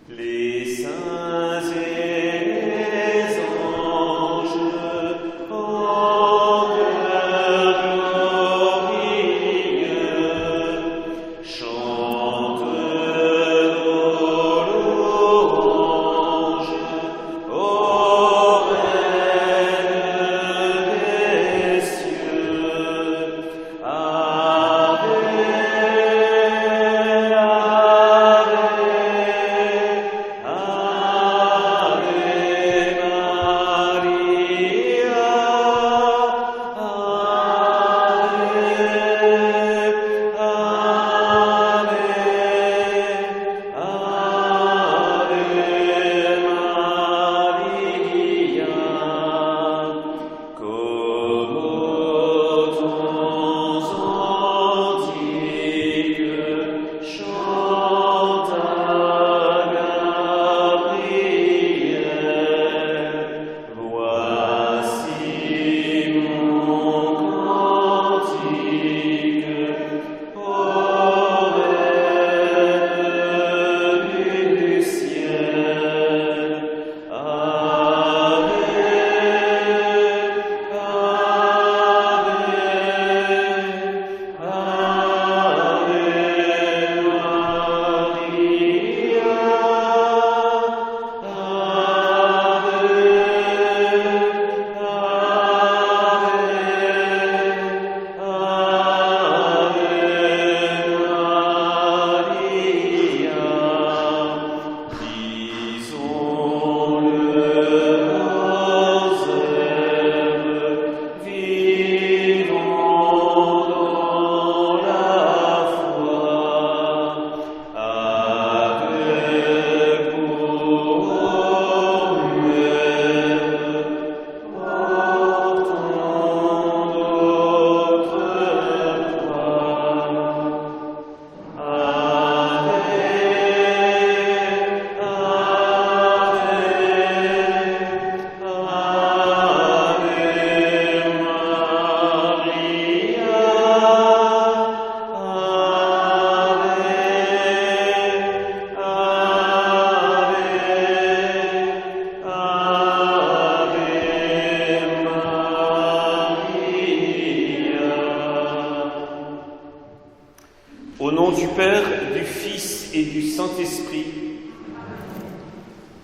Les saints et les anges, en chœur glorieux, chantent nos louanges au Reine des cieux. Ave, Au nom du Père, du Fils et du Saint-Esprit,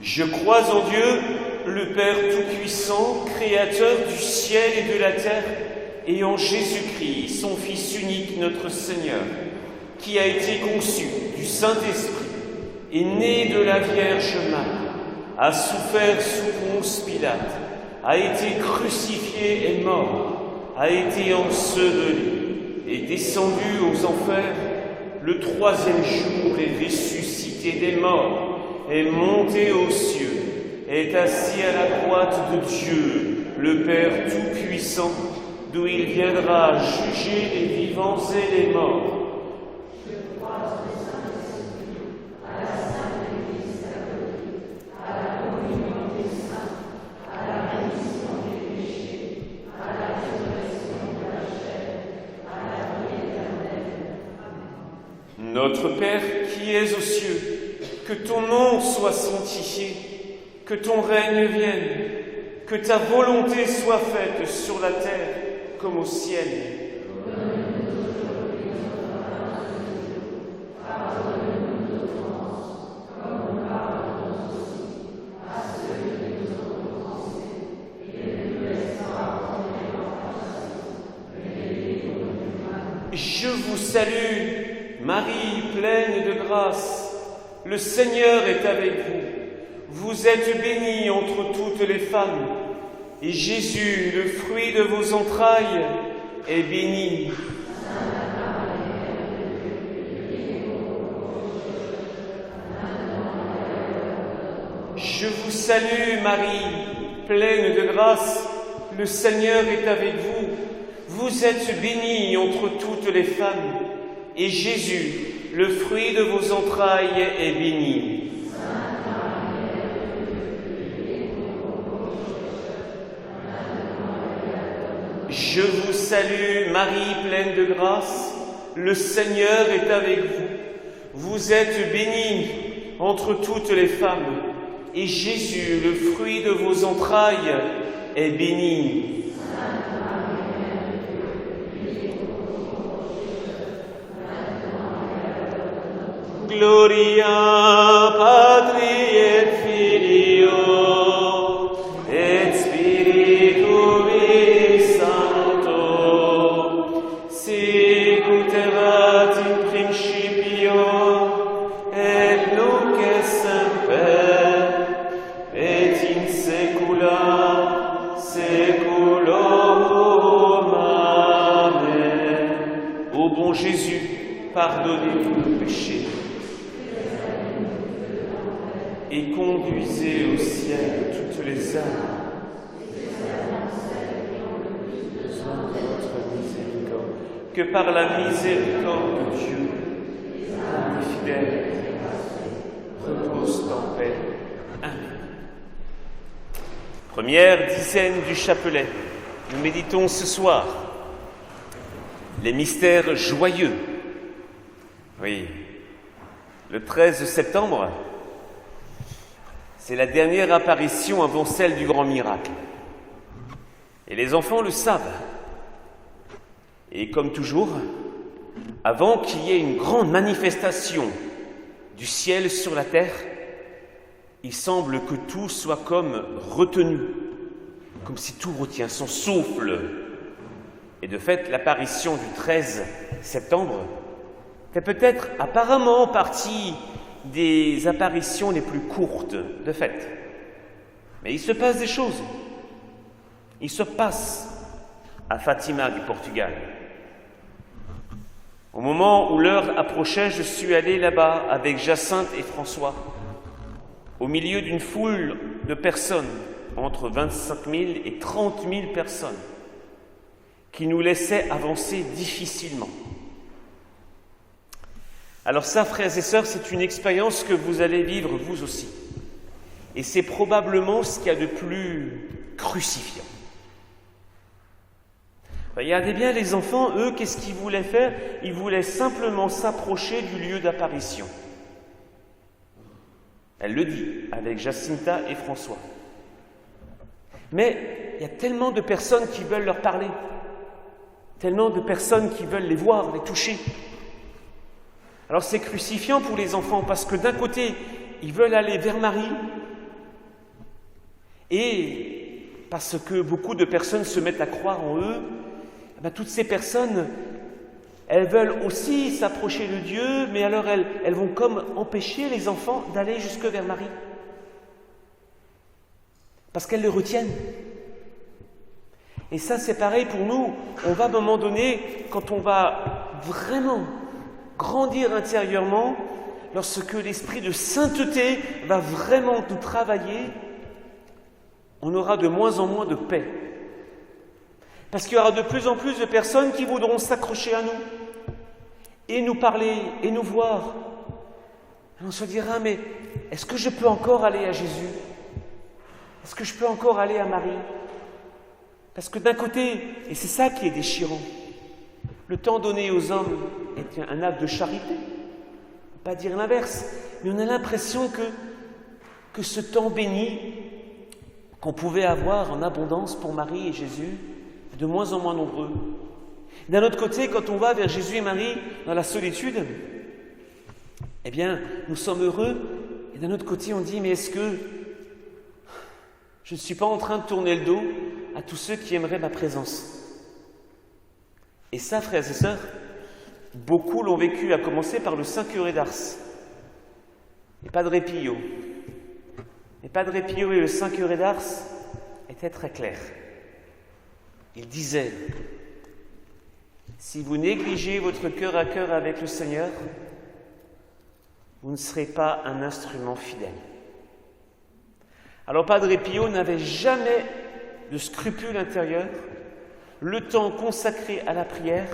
je crois en Dieu, le Père Tout-Puissant, Créateur du ciel et de la terre, et en Jésus-Christ, son Fils unique, notre Seigneur, qui a été conçu du Saint-Esprit, est né de la Vierge Marie, a souffert sous Ponce Pilate, a été crucifié et mort, a été enseveli, est descendu aux enfers, le troisième jour est ressuscité des morts, est monté aux cieux, est assis à la droite de Dieu, le Père Tout-Puissant, d'où il viendra juger les vivants et les morts. Je crois au Saint-Esprit, à la Sainte Église catholique, à la communion des saints, à la rémission des péchés, à la résurrection de la chair, à la vie éternelle. Amen. Notre Père qui es aux cieux, que ton nom soit sanctifié, que ton règne vienne, que ta volonté soit faite sur la terre comme au ciel. Donne-nous aujourd'hui notre pain de ce jour. Pardonne-nous nos offenses, comme nous pardonnons aussi à ceux qui nous ont offensés. Et ne nous laisse pas entrer en tentation, mais délivre-nous du mal. Je vous salue, Marie, pleine de grâce. Le Seigneur est avec vous. Vous êtes bénie entre toutes les femmes, et Jésus, le fruit de vos entrailles, est béni. Je vous salue, Marie, pleine de grâce. Le Seigneur est avec vous. Vous êtes bénie entre toutes les femmes, et Jésus, le fruit de vos entrailles, est béni. Je vous salue, Marie, pleine de grâce. Le Seigneur est avec vous. Vous êtes bénie entre toutes les femmes, et Jésus, le fruit de vos entrailles, est béni. Gloria Patri et Filio et Spiritui Sancto, sicut erat in principio et nunc et semper et in saecula saeculorum. Amen. Ô bon Jésus, pardonnez-nous nos péchés et conduisez au ciel toutes les âmes. Que par la miséricorde de Dieu, les fidèles reposent en paix. Amen. Première dizaine du chapelet. Nous méditons ce soir les mystères joyeux. Oui, le 13 septembre, c'est la dernière apparition avant celle du grand miracle. Et les enfants le savent. Et comme toujours, avant qu'il y ait une grande manifestation du ciel sur la terre, il semble que tout soit comme retenu, comme si tout retient son souffle. Et de fait, l'apparition du 13 septembre fait peut-être apparemment partie des apparitions les plus courtes, de fait. Mais il se passe des choses. Il se passe à Fatima du Portugal. Au moment où l'heure approchait, je suis allé là-bas avec Jacinthe et François, au milieu d'une foule de personnes, entre 25 000 et 30 000 personnes, qui nous laissaient avancer difficilement. Alors ça, frères et sœurs, c'est une expérience que vous allez vivre vous aussi. Et c'est probablement ce qu'il y a de plus crucifiant. Regardez bien, les enfants, eux, qu'est-ce qu'ils voulaient faire? Ils voulaient simplement s'approcher du lieu d'apparition. Elle le dit, avec Jacinta et François. Mais il y a tellement de personnes qui veulent leur parler, tellement de personnes qui veulent les voir, les toucher. Alors c'est crucifiant pour les enfants, parce que d'un côté, ils veulent aller vers Marie, et parce que beaucoup de personnes se mettent à croire en eux, toutes ces personnes, elles veulent aussi s'approcher de Dieu, mais alors elles vont comme empêcher les enfants d'aller jusque vers Marie. Parce qu'elles le retiennent. Et ça, c'est pareil pour nous. On va à un moment donné, quand on va vraiment grandir intérieurement, lorsque l'esprit de sainteté va vraiment nous travailler, on aura de moins en moins de paix. Parce qu'il y aura de plus en plus de personnes qui voudront s'accrocher à nous et nous parler et nous voir. Et on se dira, mais est-ce que je peux encore aller à Jésus? Est-ce que je peux encore aller à Marie? Parce que d'un côté, et c'est ça qui est déchirant, le temps donné aux hommes est un acte de charité. On ne peut pas dire l'inverse, mais on a l'impression que ce temps béni qu'on pouvait avoir en abondance pour Marie et Jésus, de moins en moins nombreux. D'un autre côté, quand on va vers Jésus et Marie dans la solitude, eh bien, nous sommes heureux. Et d'un autre côté, on dit, mais est-ce que je ne suis pas en train de tourner le dos à tous ceux qui aimeraient ma présence? Et ça, frères et sœurs, beaucoup l'ont vécu, à commencer par le Saint Curé d'Ars, et Padre Pio. Et Padre Pio et le Saint Curé d'Ars étaient très clairs. Il disait, si vous négligez votre cœur à cœur avec le Seigneur, vous ne serez pas un instrument fidèle. Alors Padre Pio n'avait jamais de scrupule intérieur, le temps consacré à la prière,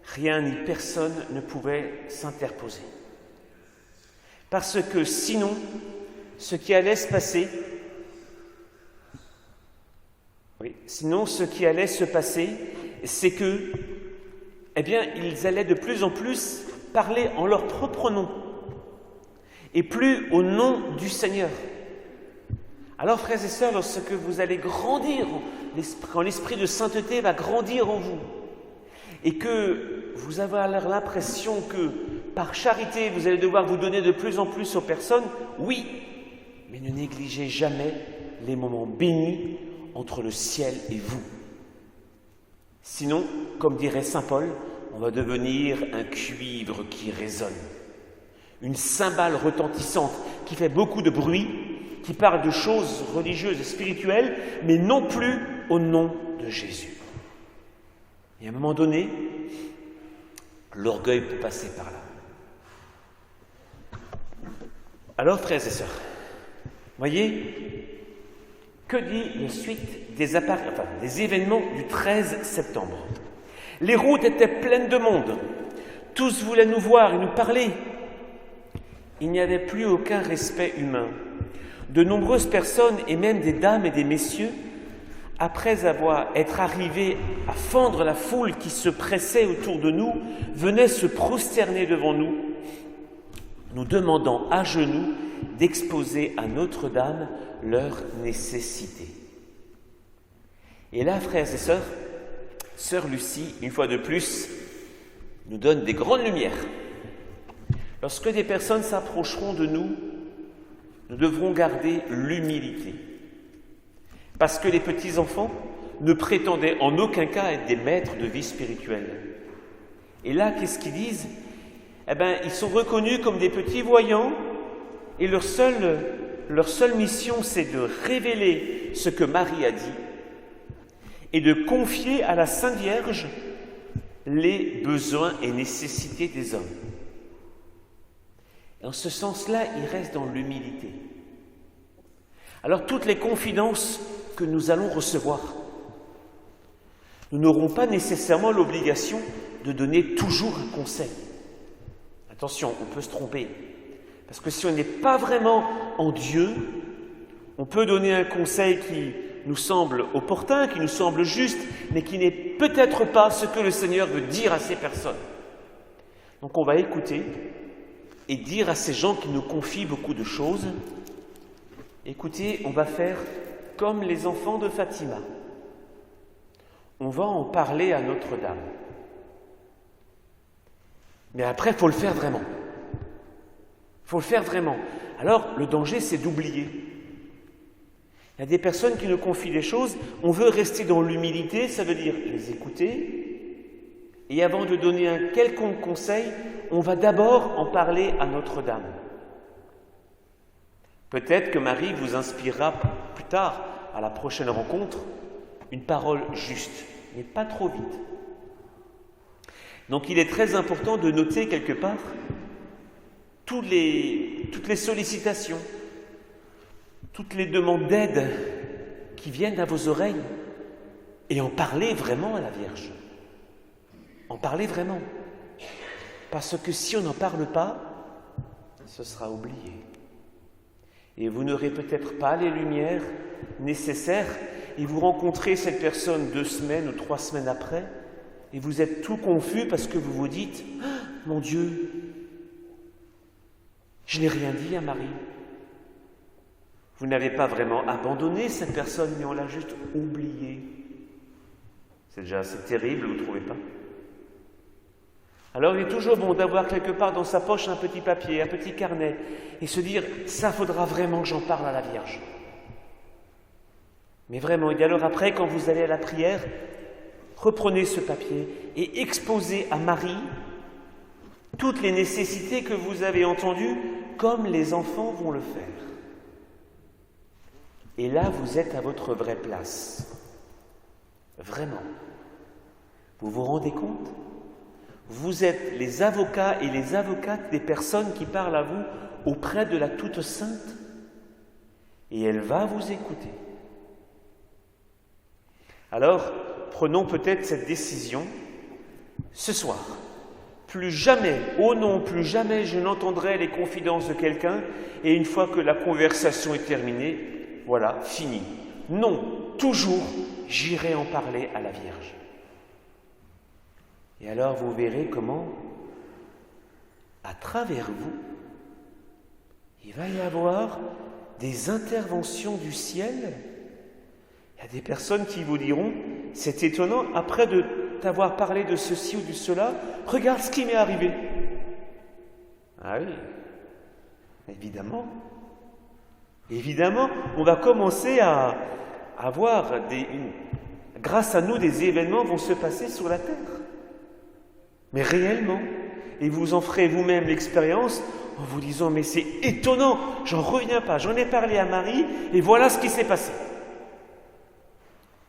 rien ni personne ne pouvait s'interposer. Parce que sinon, ce qui allait se passer, c'est que, ils allaient de plus en plus parler en leur propre nom. et plus au nom du Seigneur. Alors, frères et sœurs, lorsque vous allez grandir, quand l'esprit de sainteté va grandir en vous, et que vous avez l'impression que par charité, vous allez devoir vous donner de plus en plus aux personnes, oui, mais ne négligez jamais les moments bénis entre le ciel et vous. Sinon, comme dirait saint Paul, on va devenir un cuivre qui résonne, une cymbale retentissante qui fait beaucoup de bruit, qui parle de choses religieuses et spirituelles, mais non plus au nom de Jésus. Et à un moment donné, l'orgueil peut passer par là. Alors, frères et sœurs, voyez, que dit la suite des événements du 13 septembre? Les routes étaient pleines de monde. Tous voulaient nous voir et nous parler. Il n'y avait plus aucun respect humain. De nombreuses personnes, et même des dames et des messieurs, après être arrivés à fendre la foule qui se pressait autour de nous, venaient se prosterner devant nous, nous demandant à genoux d'exposer à Notre-Dame leurs nécessités. Et là, frères et sœurs, sœur Lucie, une fois de plus, nous donne des grandes lumières. Lorsque des personnes s'approcheront de nous, nous devrons garder l'humilité. Parce que les petits-enfants ne prétendaient en aucun cas être des maîtres de vie spirituelle. Et là, qu'est-ce qu'ils disent? Ils sont reconnus comme des petits voyants et leur seule mission, c'est de révéler ce que Marie a dit et de confier à la Sainte Vierge les besoins et nécessités des hommes. Et en ce sens-là, ils restent dans l'humilité. Alors, toutes les confidences que nous allons recevoir, nous n'aurons pas nécessairement l'obligation de donner toujours un conseil. Attention, on peut se tromper. Parce que si on n'est pas vraiment en Dieu, on peut donner un conseil qui nous semble opportun, qui nous semble juste, mais qui n'est peut-être pas ce que le Seigneur veut dire à ces personnes. Donc on va écouter et dire à ces gens qui nous confient beaucoup de choses, écoutez, on va faire comme les enfants de Fatima. On va en parler à Notre-Dame. Mais après, il faut le faire vraiment. Il faut le faire vraiment. Alors, le danger, c'est d'oublier. Il y a des personnes qui nous confient des choses, on veut rester dans l'humilité, ça veut dire les écouter, et avant de donner un quelconque conseil, on va d'abord en parler à Notre-Dame. Peut-être que Marie vous inspirera plus tard, à la prochaine rencontre, une parole juste, mais pas trop vite. Donc il est très important de noter quelque part toutes les sollicitations, toutes les demandes d'aide qui viennent à vos oreilles et en parler vraiment à la Vierge. En parler vraiment. Parce que si on n'en parle pas, ce sera oublié. Et vous n'aurez peut-être pas les lumières nécessaires et vous rencontrez cette personne 2 semaines ou 3 semaines après et vous êtes tout confus parce que vous vous dites « Ah, mon Dieu, je n'ai rien dit à Marie. » Vous n'avez pas vraiment abandonné cette personne, mais on l'a juste oubliée. C'est déjà assez terrible, vous ne trouvez pas? Alors il est toujours bon d'avoir quelque part dans sa poche un petit papier, un petit carnet, et se dire « ça, faudra vraiment que j'en parle à la Vierge ». Mais vraiment, et alors après, quand vous allez à la prière, reprenez ce papier et exposez à Marie toutes les nécessités que vous avez entendues, comme les enfants vont le faire. Et là, vous êtes à votre vraie place. Vraiment. Vous vous rendez compte? Vous êtes les avocats et les avocates des personnes qui parlent à vous auprès de la Toute Sainte. Et elle va vous écouter. Alors, prenons peut-être cette décision ce soir. Plus jamais, oh non, plus jamais je n'entendrai les confidences de quelqu'un et une fois que la conversation est terminée, voilà, fini. Non, toujours, j'irai en parler à la Vierge. Et alors vous verrez comment, à travers vous, il va y avoir des interventions du ciel. Il y a des personnes qui vous diront, c'est étonnant, après de t'avoir parlé de ceci ou de cela, regarde ce qui m'est arrivé. Ah oui, évidemment. Évidemment, on va commencer à avoir grâce à nous, des événements vont se passer sur la terre. Mais réellement. Et vous en ferez vous-même l'expérience en vous disant, mais c'est étonnant, j'en reviens pas, j'en ai parlé à Marie et voilà ce qui s'est passé.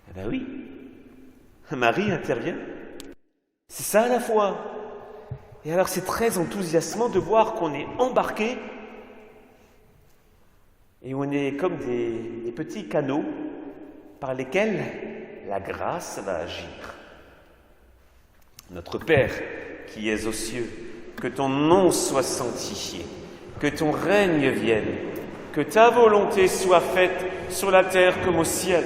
Eh bien oui, Marie intervient. C'est ça la foi. Et alors c'est très enthousiasmant de voir qu'on est embarqué et on est comme des petits canaux par lesquels la grâce va agir. Notre Père qui es aux cieux, que ton nom soit sanctifié, que ton règne vienne, que ta volonté soit faite sur la terre comme au ciel.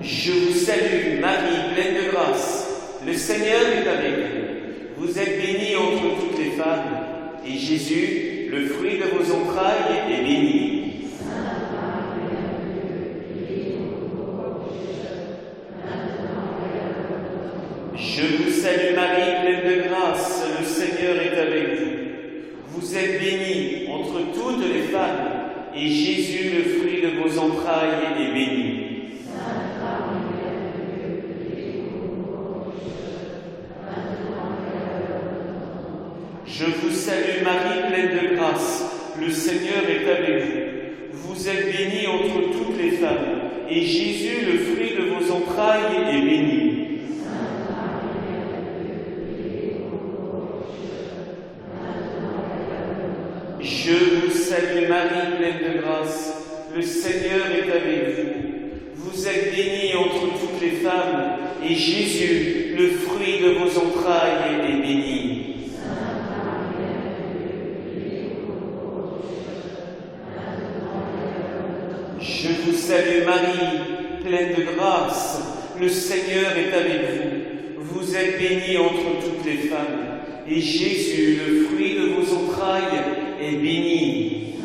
Je vous salue, Marie, pleine de grâce. Le Seigneur est avec vous. Vous êtes bénie entre toutes les femmes, et Jésus, le fruit de vos entrailles, est béni. Je vous salue, Marie, pleine de grâce. Le Seigneur est avec vous. Vous êtes bénie entre toutes les femmes, et Jésus, le fruit de vos entrailles, est béni. Je vous salue, Marie, pleine de grâce. Le Seigneur est avec vous. Vous êtes bénie entre toutes les femmes, et Jésus, le fruit de vos entrailles, est béni. Je vous salue, Marie, pleine de grâce. Le Seigneur est avec vous. Vous êtes bénie entre toutes les femmes, et Jésus, le fruit de vos entrailles, est béni. Je vous salue, Marie, pleine de grâce. Le Seigneur est avec vous. Vous êtes bénie entre toutes les femmes, et Jésus, le fruit de vos entrailles, est béni.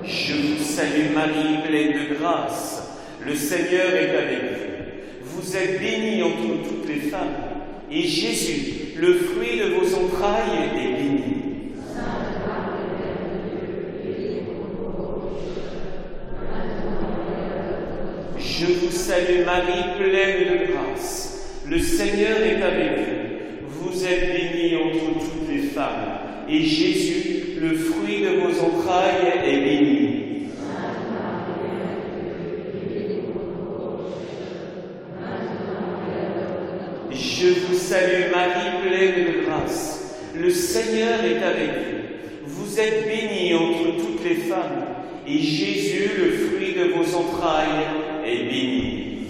Je vous salue, Marie, pleine de grâce. Le Seigneur est avec vous. Vous êtes bénie entre toutes les femmes, et Jésus, le fruit de vos entrailles, est béni. Je vous salue, Marie, pleine de grâce. Le Seigneur est avec vous. Vous êtes bénie entre toutes les femmes, et Jésus, le fruit de vos entrailles, est béni. Je vous salue, Marie, pleine de grâce. Le Seigneur est avec vous. Vous êtes bénie entre toutes les femmes, et Jésus, le fruit de vos entrailles, est béni.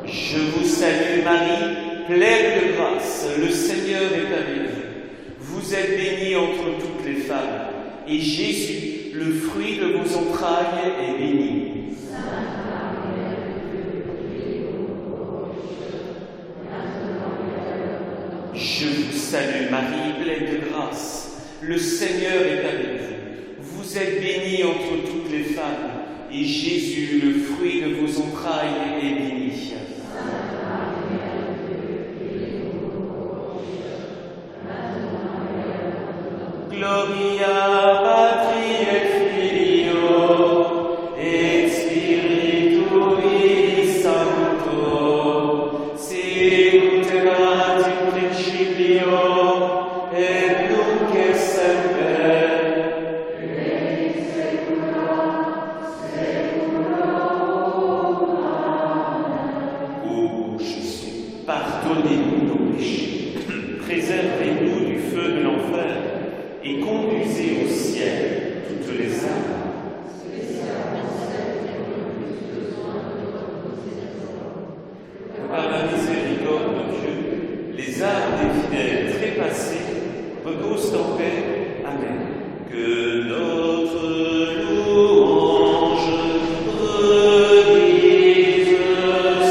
Je vous salue, Marie, pleine de grâce. Le Seigneur est avec vous. Vous êtes bénie entre toutes les femmes, et Jésus, le fruit de vos entrailles, est béni. Je vous salue, Marie, pleine de grâce. Le Seigneur est avec vous. Vous êtes bénie entre toutes les femmes, et Jésus, le fruit de vos entrailles, est béni. Gloria Patri et Filio et Spiritui Sancto, sicut erat in principio et nunc et semper, et in saecula saeculorum. Ô Jésus, pardonnez-nous nos péchés, préservez-nous du feu de l'enfer, et conduisez au ciel toutes les âmes, spécialement celles qui ont le plus besoin Amen. Que notre louange redise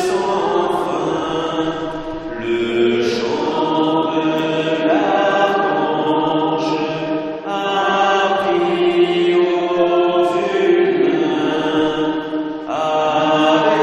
sans fin le chant de l'archange appris aux humains. Ave,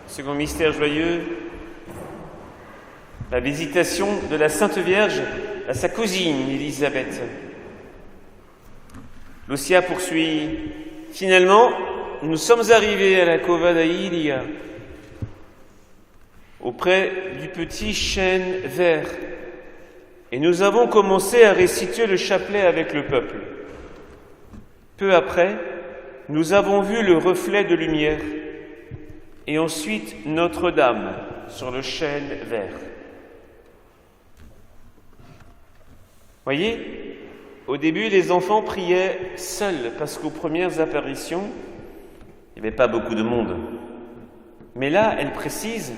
Second mystère joyeux, la visitation de la Sainte Vierge à sa cousine Élisabeth. Lucia poursuit. Finalement, nous sommes arrivés à la Cova d'Ailia, auprès du petit chêne vert, et nous avons commencé à réciter le chapelet avec le peuple. Peu après, nous avons vu le reflet de lumière et ensuite Notre-Dame sur le chêne vert. Voyez, au début, les enfants priaient seuls parce qu'aux premières apparitions, il n'y avait pas beaucoup de monde. Mais là, elle précise,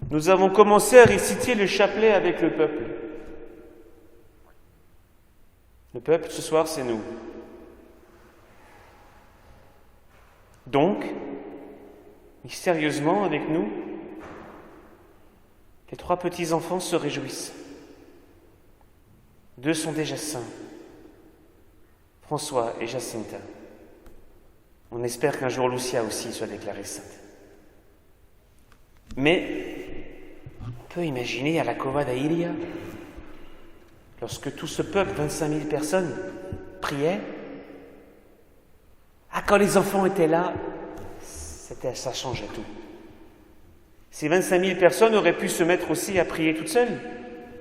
nous avons commencé à réciter le chapelet avec le peuple. Le peuple, ce soir, c'est nous. Donc, mystérieusement avec nous, les 3 petits-enfants se réjouissent. 2 sont déjà saints, François et Jacinta. On espère qu'un jour Lucia aussi soit déclarée sainte. Mais on peut imaginer à la Cova d'Ailia, lorsque tout ce peuple, 25 000 personnes, priait, quand les enfants étaient là, ça changeait tout. Ces 25 000 personnes auraient pu se mettre aussi à prier toutes seules,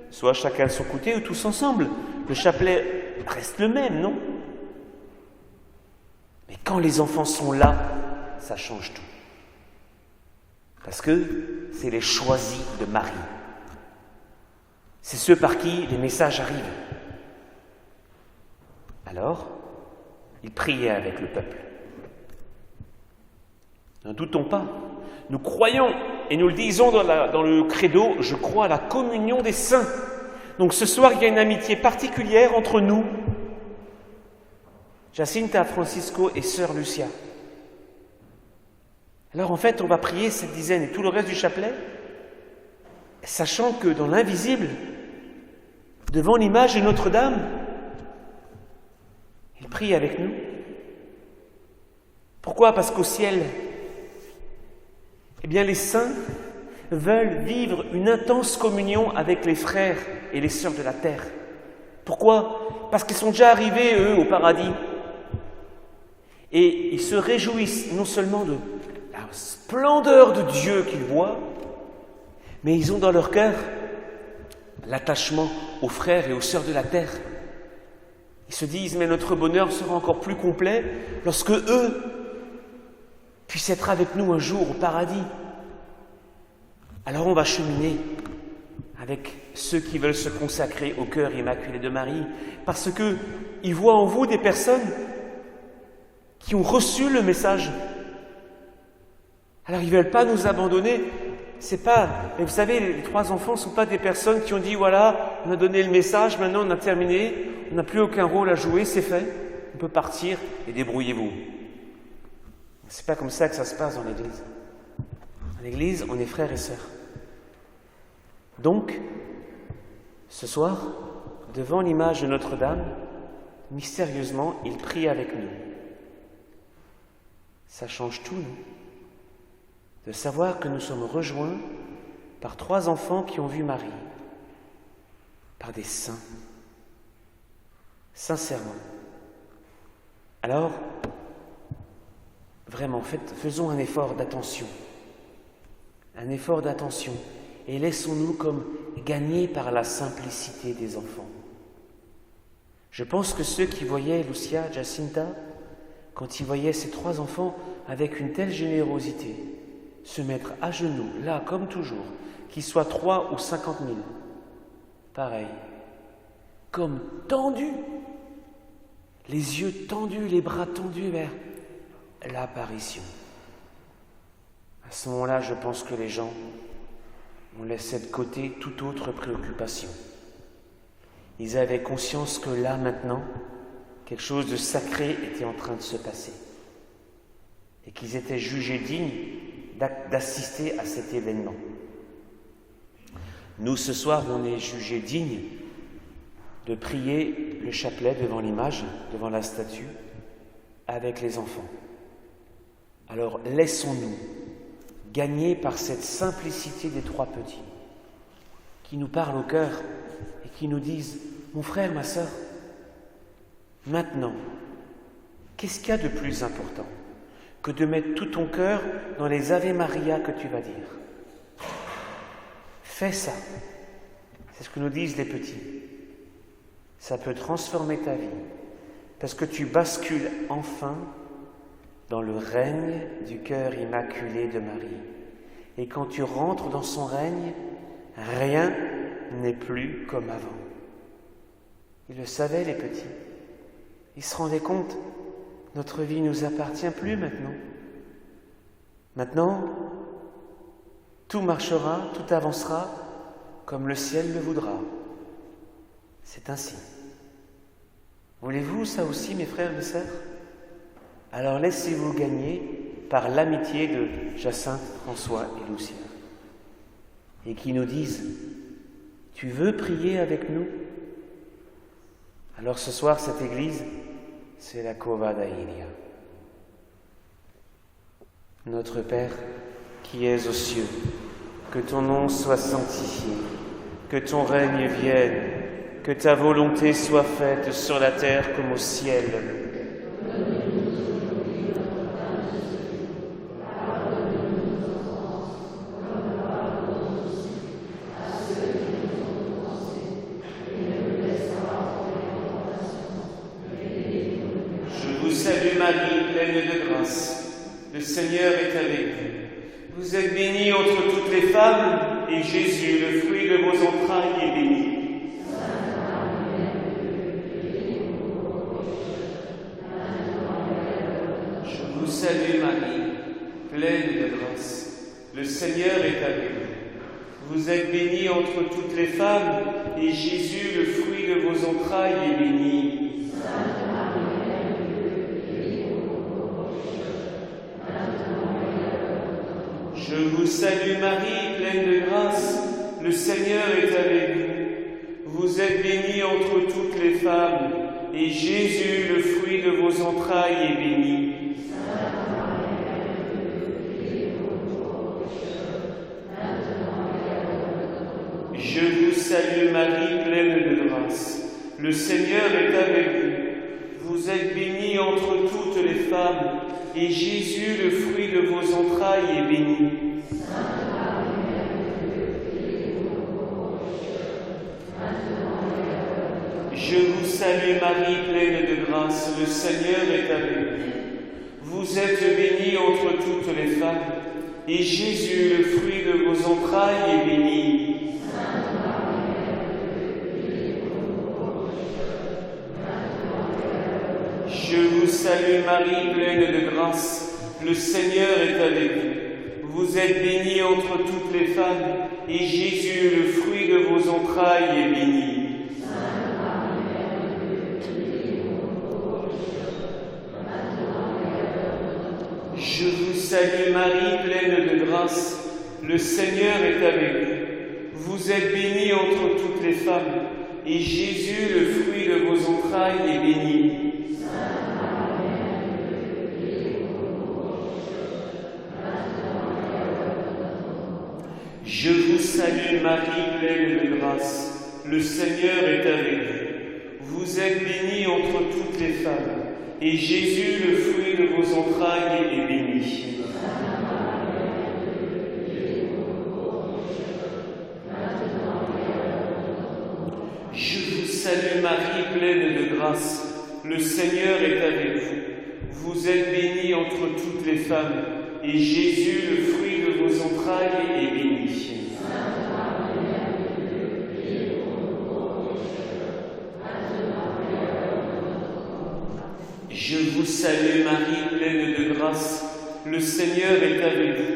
soit chacun de son côté ou tous ensemble. Le chapelet reste le même, non? Mais quand les enfants sont là, ça change tout. Parce que c'est les choisis de Marie. C'est ceux par qui les messages arrivent. Alors, ils priaient avec le peuple. N'en doutons pas, nous croyons et nous le disons dans le credo, je crois à la communion des saints. Donc ce soir, il y a une amitié particulière entre nous, Jacinta, Francisco et sœur Lucia. Alors en fait, on va prier cette dizaine et tout le reste du chapelet, sachant que dans l'invisible, devant l'image de Notre-Dame, il prie avec nous. Pourquoi? Parce qu'au ciel, eh bien, les saints veulent vivre une intense communion avec les frères et les sœurs de la terre. Pourquoi? Parce qu'ils sont déjà arrivés, eux, au paradis. Et ils se réjouissent non seulement de la splendeur de Dieu qu'ils voient, mais ils ont dans leur cœur l'attachement aux frères et aux sœurs de la terre. Ils se disent, mais notre bonheur sera encore plus complet lorsque eux puissent être avec nous un jour au paradis. Alors on va cheminer avec ceux qui veulent se consacrer au cœur immaculé de Marie, parce qu'ils voient en vous des personnes qui ont reçu le message. Alors ils ne veulent pas nous abandonner. C'est pas, mais vous savez, les 3 enfants ne sont pas des personnes qui ont dit, voilà, on a donné le message, maintenant on a terminé, on n'a plus aucun rôle à jouer, c'est fait, on peut partir et débrouillez-vous. C'est pas comme ça que ça se passe dans l'Église. Dans l'Église, on est frères et sœurs. Donc, ce soir, devant l'image de Notre-Dame, mystérieusement, il prie avec nous. Ça change tout, non ? De savoir que nous sommes rejoints par 3 enfants qui ont vu Marie, par des saints, sincèrement. Alors, vraiment, faisons un effort d'attention, et laissons-nous comme gagnés par la simplicité des enfants. Je pense que ceux qui voyaient Lucia, Jacinta, quand ils voyaient ces 3 enfants avec une telle générosité, se mettre à genoux, là comme toujours, qu'ils soient 3 ou 50 000, pareil, comme tendus, les yeux tendus, les bras tendus vers l'apparition. À ce moment-là, je pense que les gens ont laissé de côté toute autre préoccupation. Ils avaient conscience que là, maintenant, quelque chose de sacré était en train de se passer et qu'ils étaient jugés dignes d'assister à cet événement. Nous, ce soir, on est jugés dignes de prier le chapelet devant l'image, devant la statue, avec les enfants. Alors, laissons-nous gagner par cette simplicité des 3 petits qui nous parlent au cœur et qui nous disent « Mon frère, ma sœur, maintenant, qu'est-ce qu'il y a de plus important que de mettre tout ton cœur dans les Ave Maria que tu vas dire ? Fais ça. » C'est ce que nous disent les petits. Ça peut transformer ta vie parce que tu bascules enfin dans le règne du cœur immaculé de Marie. Et quand tu rentres dans son règne, rien n'est plus comme avant. Ils le savaient, les petits. Ils se rendaient compte, notre vie ne nous appartient plus maintenant. Maintenant, tout marchera, tout avancera comme le ciel le voudra. C'est ainsi. Voulez-vous ça aussi, mes frères et mes sœurs ? Alors laissez-vous gagner par l'amitié de Jacinthe, François et Lucia. Et qui nous disent « Tu veux prier avec nous ?» Alors ce soir, cette église, c'est la Cova d'Airia. Notre Père, qui es aux cieux, que ton nom soit sanctifié, que ton règne vienne, que ta volonté soit faite sur la terre comme au ciel. Salut Marie, pleine de grâce, le Seigneur est avec vous. Vous êtes bénie entre toutes les femmes, et Jésus, le fruit de vos entrailles, est béni. Je vous salue Marie, pleine de grâce, le Seigneur est avec vous. Vous êtes bénie entre toutes les femmes, et Jésus, le fruit de vos entrailles, est béni. Je vous salue Marie, pleine de grâce, le Seigneur est avec vous. Vous êtes bénie entre toutes les femmes, et Jésus, le fruit de vos entrailles, est béni. Je vous salue Marie, pleine de grâce, le Seigneur est avec vous. Vous êtes bénie entre toutes les femmes, et Jésus, le fruit de vos entrailles, est béni. Je vous salue Marie, pleine de grâce, le Seigneur est avec vous. Vous êtes bénie entre toutes les femmes, et Jésus, le fruit de vos entrailles, est béni. Je vous salue Marie, pleine de grâce, le Seigneur est avec vous. Vous êtes bénie entre toutes les femmes, et Jésus, le fruit de vos entrailles, est béni. salue Marie, pleine de grâce, le Seigneur est avec vous. Vous êtes bénie entre toutes les femmes, et Jésus, le fruit de vos entrailles, est béni. Je vous salue Marie, pleine de grâce, le Seigneur est avec vous. Vous êtes bénie entre toutes les femmes, et Jésus, le fruit de vos entrailles, est béni. Je vous salue Marie, pleine de grâce, le Seigneur est avec vous. Vous êtes bénie entre toutes les femmes, et Jésus, le fruit de vos entrailles, est béni. Je vous salue Marie, pleine de grâce, le Seigneur est avec vous.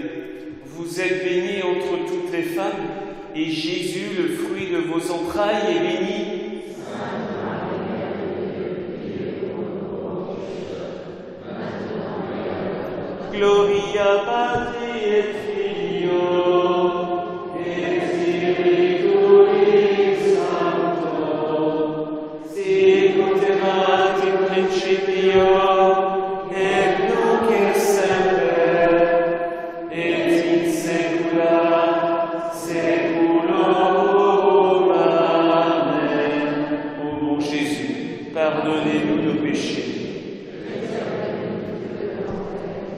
Vous êtes bénie entre toutes les femmes, et Jésus, le fruit de vos entrailles, est béni. Gloria Patri et Filio et Spiritus Sancto, sicut erat in principio et nunc et semper et in saecula saeculorum. Amen. Ô mon Jésus, pardonnez-nous nos péchés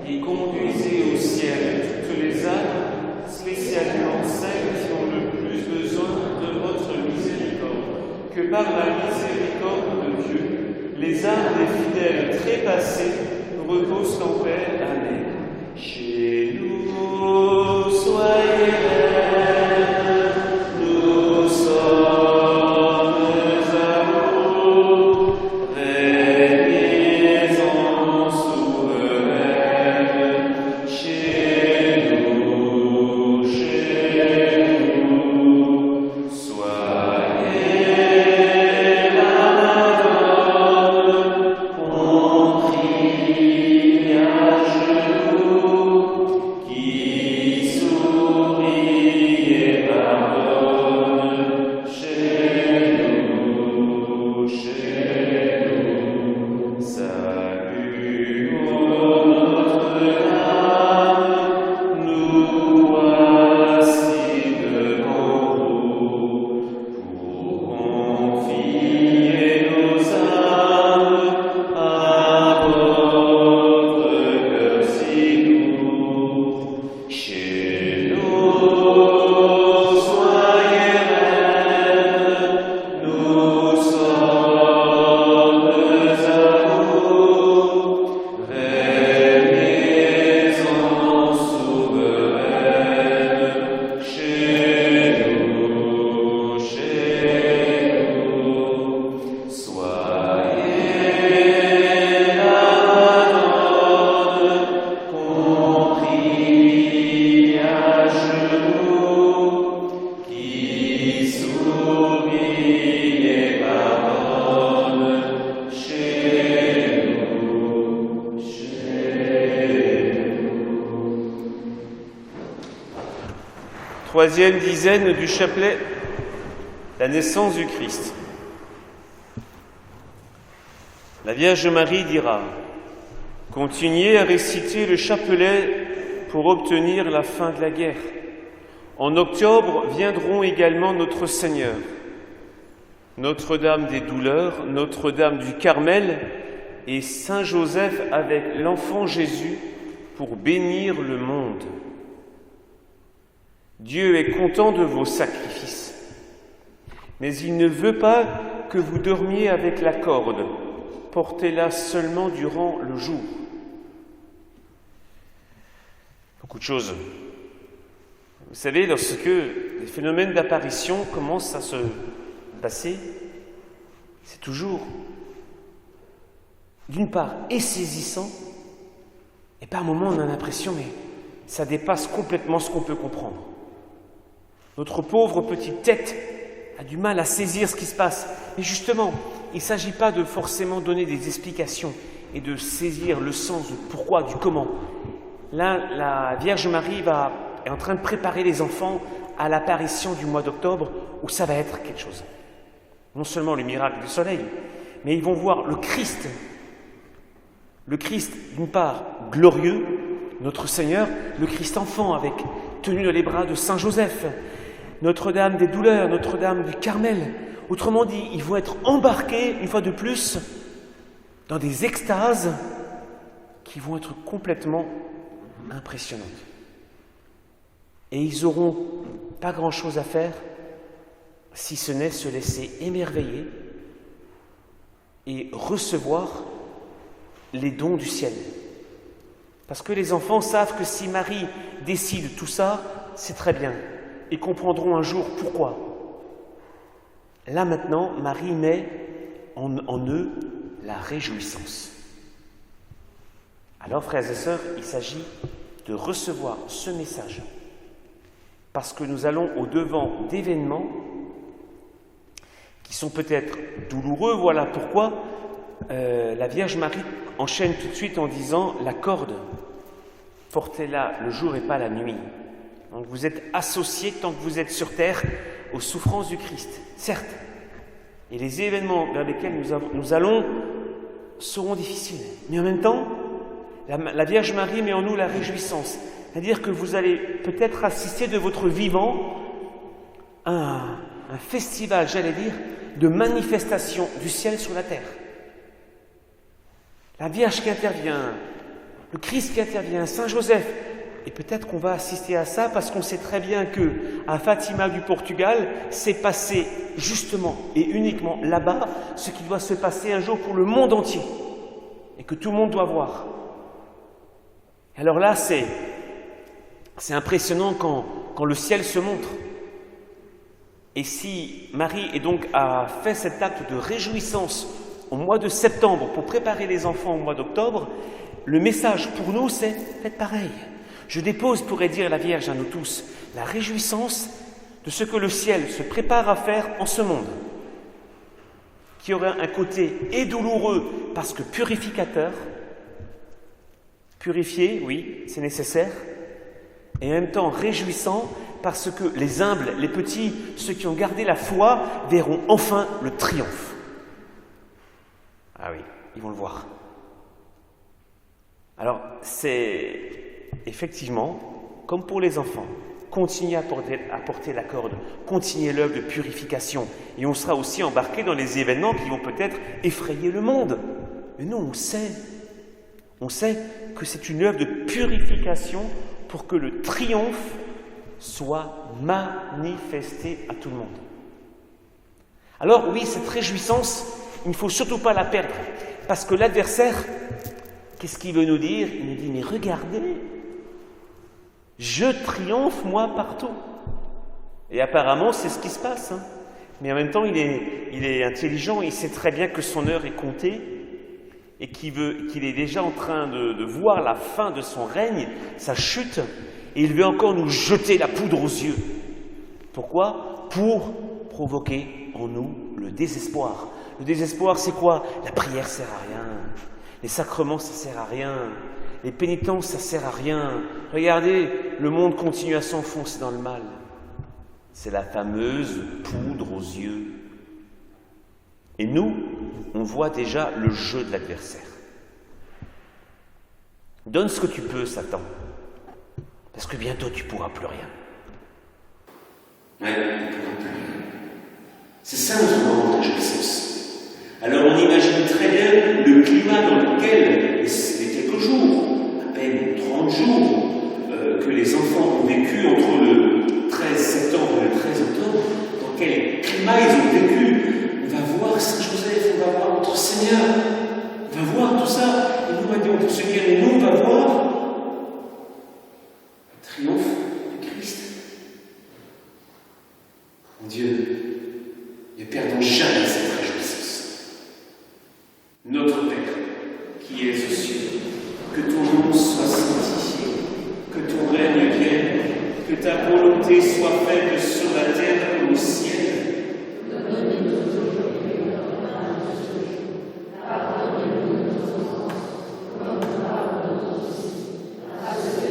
et conduisez au ciel toutes les âmes, spécialement celles qui ont le plus besoin de votre miséricorde. Que par la miséricorde de Dieu, les âmes des fidèles trépassés reposent en paix. Amen. Chez nous, soyez reine, nous sommes à vous, régnez en souveraine. Chez nous, soyez la Madone, on prie à genoux, qui sourit et pardonne. Chez nous, saluons Notre-Dame, nous voici devant vous, pour confier nos âmes à votre cœur si doux. Chez nous, soyez reine, nous sommes à vous, régnez en souveraine. Chez nous, soyez la Madone, qu'on prie à genoux, qui sourit et pardonne. Chez nous, Troisième dizaine du chapelet, la naissance du Christ. La Vierge Marie dira: continuez à réciter le chapelet pour obtenir la fin de la guerre. En octobre viendront également notre Seigneur, Notre-Dame des douleurs, Notre-Dame du Carmel et Saint Joseph avec l'enfant Jésus pour bénir le monde. Dieu est content de vos sacrifices, mais il ne veut pas que vous dormiez avec la corde. Portez-la seulement durant le jour. Beaucoup de choses. Vous savez, lorsque les phénomènes d'apparition commencent à se passer, c'est toujours, d'une part, et saisissant, et par moments on a l'impression, mais ça dépasse complètement ce qu'on peut comprendre. Notre pauvre petite tête a du mal à saisir ce qui se passe. Et justement, il ne s'agit pas de forcément donner des explications et de saisir le sens du pourquoi, du comment. là, la Vierge Marie est en train de préparer les enfants à l'apparition du mois d'octobre, où ça va être quelque chose. Non seulement le miracle du soleil, mais ils vont voir le Christ. Le Christ, d'une part, glorieux, notre Seigneur, le Christ enfant, avec tenu dans les bras de Saint Joseph, Notre-Dame des douleurs, Notre-Dame du Carmel. Autrement dit, ils vont être embarqués, une fois de plus, dans des extases qui vont être complètement impressionnantes. Et ils n'auront pas grand-chose à faire, si ce n'est se laisser émerveiller et recevoir les dons du ciel. Parce que les enfants savent que si Marie décide tout ça, c'est très bien. Ils comprendront un jour pourquoi. Là maintenant, Marie met en eux la réjouissance. Alors, frères et sœurs, il s'agit de recevoir ce message. Parce que nous allons au-devant d'événements qui sont peut-être douloureux. Voilà pourquoi la Vierge Marie enchaîne tout de suite en disant « la corde, portez-la le jour et pas la nuit ». Donc vous êtes associés, tant que vous êtes sur terre, aux souffrances du Christ, certes. Et les événements vers lesquels nous allons seront difficiles. Mais en même temps, la Vierge Marie met en nous la réjouissance. C'est-à-dire que vous allez peut-être assister de votre vivant à un festival, j'allais dire, de manifestation du ciel sur la terre. La Vierge qui intervient, le Christ qui intervient, Saint Joseph. Et peut-être qu'on va assister à ça parce qu'on sait très bien qu'à Fatima du Portugal, c'est passé justement et uniquement là-bas ce qui doit se passer un jour pour le monde entier et que tout le monde doit voir. Alors là, c'est impressionnant quand le ciel se montre. Et si Marie a fait cet acte de réjouissance au mois de septembre pour préparer les enfants au mois d'octobre, le message pour nous, c'est « faites pareil ». Je dépose, pourrait dire la Vierge à nous tous, la réjouissance de ce que le ciel se prépare à faire en ce monde, qui aura un côté et douloureux parce que purificateur, purifié, oui, c'est nécessaire, et en même temps réjouissant parce que les humbles, les petits, ceux qui ont gardé la foi, verront enfin le triomphe. Ah oui, ils vont le voir. Alors, c'est effectivement, comme pour les enfants, continuez à porter la corde, continuez l'œuvre de purification, et on sera aussi embarqué dans les événements qui vont peut-être effrayer le monde. Mais non, on sait que c'est une œuvre de purification pour que le triomphe soit manifesté à tout le monde. Alors oui, cette réjouissance, il ne faut surtout pas la perdre, parce que l'adversaire, qu'est-ce qu'il veut nous dire? Il nous dit, mais regardez, je triomphe moi partout. Et apparemment, c'est ce qui se passe. Mais en même temps, il est intelligent, il sait très bien que son heure est comptée et qu'il est déjà en train de voir la fin de son règne, sa chute, et il veut encore nous jeter la poudre aux yeux. Pourquoi? Pour provoquer en nous le désespoir. Le désespoir, c'est quoi? La prière ne sert à rien. Les sacrements, ça ne sert à rien. Les pénitences, ça ne sert à rien. Regardez, le monde continue à s'enfoncer dans le mal. C'est la fameuse poudre aux yeux. Et nous, on voit déjà le jeu de l'adversaire. Donne ce que tu peux, Satan, parce que bientôt tu ne pourras plus rien. Ouais, tu ne pourras plus rien. C'est ça notre moment de réjouissance. Alors on imagine très bien le climat dans lequel, les quelques jours, à peine 30 jours, que les enfants ont vécu entre le 13 septembre et le 13 octobre, dans quel climat ils ont vécu. On va voir Saint Joseph, on va voir notre Seigneur, on va voir tout ça, et nous, maintenant, pour ce qui est de nous, on va voir le triomphe du Christ. Mon Dieu, ne perdons jamais cette réjouissance. Notre Père, qui es aux cieux, que ton nom soit sanctifié, que ton règne vienne, que ta volonté soit faite sur la terre comme au ciel. Pardonne-nous nos offenses, comme nous pardonnons aussi à ceux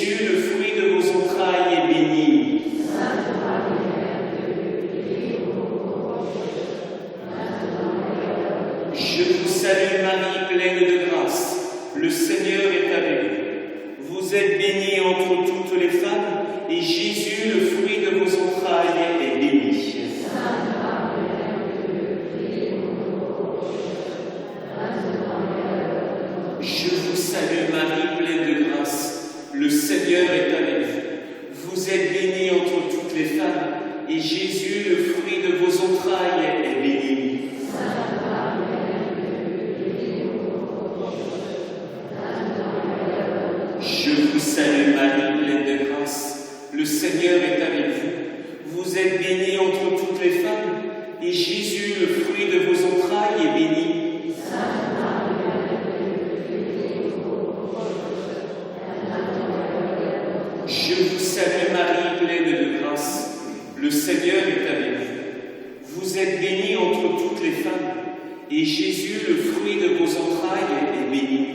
Jésus, le fruit de vos entrailles, est béni. Je vous salue Marie, pleine de grâce. Le Seigneur est avec vous. Vous êtes bénie entre toutes les femmes, et Jésus, le fruit de vos entrailles, est béni. Je vous salue Marie, pleine de grâce. Le Seigneur est avec vous. Vous êtes bénie entre toutes les femmes, et Jésus, le fruit de vos entrailles, est béni. Je vous salue Marie, pleine de grâce. Le Seigneur est avec vous. Vous êtes bénie entre toutes les femmes, et Jésus, le fruit de vos entrailles, est béni. Je vous salue Marie, pleine de grâce. Le Seigneur est avec vous. Vous êtes bénie entre toutes les femmes, et Jésus, le fruit de vos entrailles, est béni.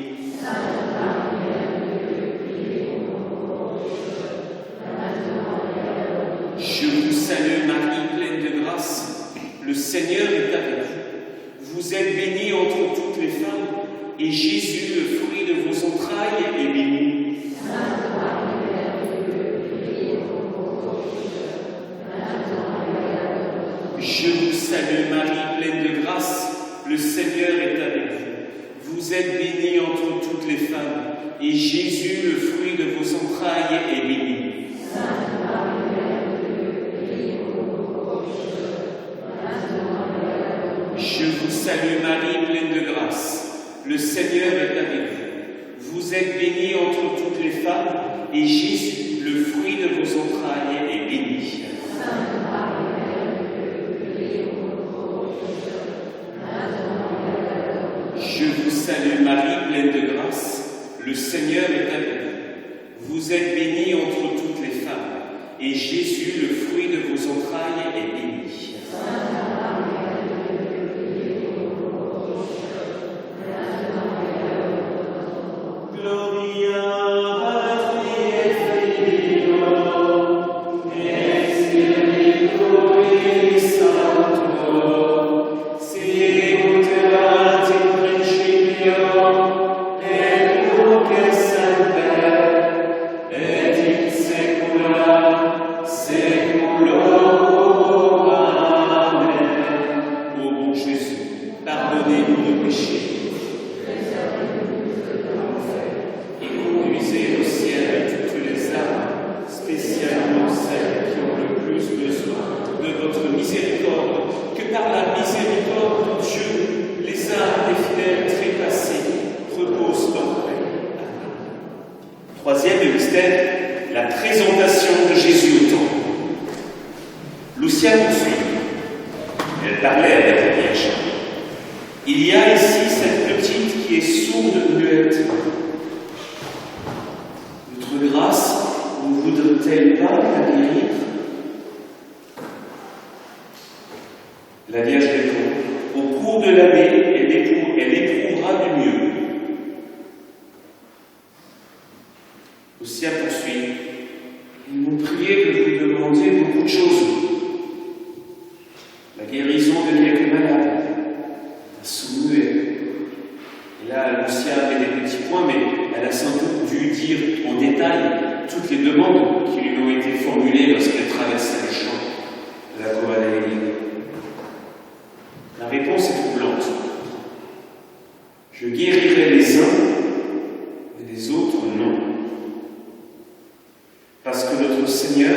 Je vous salue Marie, pleine de grâce. Le Seigneur est avec vous. Vous êtes bénie entre toutes les femmes, et Jésus, le fruit de vos entrailles, est béni. Je vous salue Marie, pleine de grâce. Le Seigneur est avec vous. Vous êtes bénie entre toutes les femmes, et Jésus, le fruit de vos entrailles, est béni. Je vous salue Marie, pleine de grâce. Le Seigneur est avec vous. Vous êtes bénie entre toutes les femmes, et Jésus, le fruit de vos entrailles, est béni. Je vous salue Marie, pleine de grâce. Le Seigneur est avec vous. Vous êtes bénie entre toutes les femmes, et Jésus, le fruit de vos entrailles, est béni. Troisième mystère, la présentation de Jésus au temple. Lucia poursuit. Elle parlait avec la Vierge. Il y a ici cette petite qui est sourde, muette. Votre grâce ne voudrait-elle pas la guérir? La Vierge répond. Au cours de l'année, elle éprouvera du mieux. Lucia poursuit. Ils m'ont prié de vous demander beaucoup de choses. La guérison de quelques malades, un sourd-muet. Et là, Lucia avait des petits points, mais elle a sans doute dû dire en détail toutes les demandes qui lui ont été formulées lorsqu'elle traversait le champ de la Coralie. La réponse est troublante. Je guérirai les uns, mais les autres non. Parce que notre Seigneur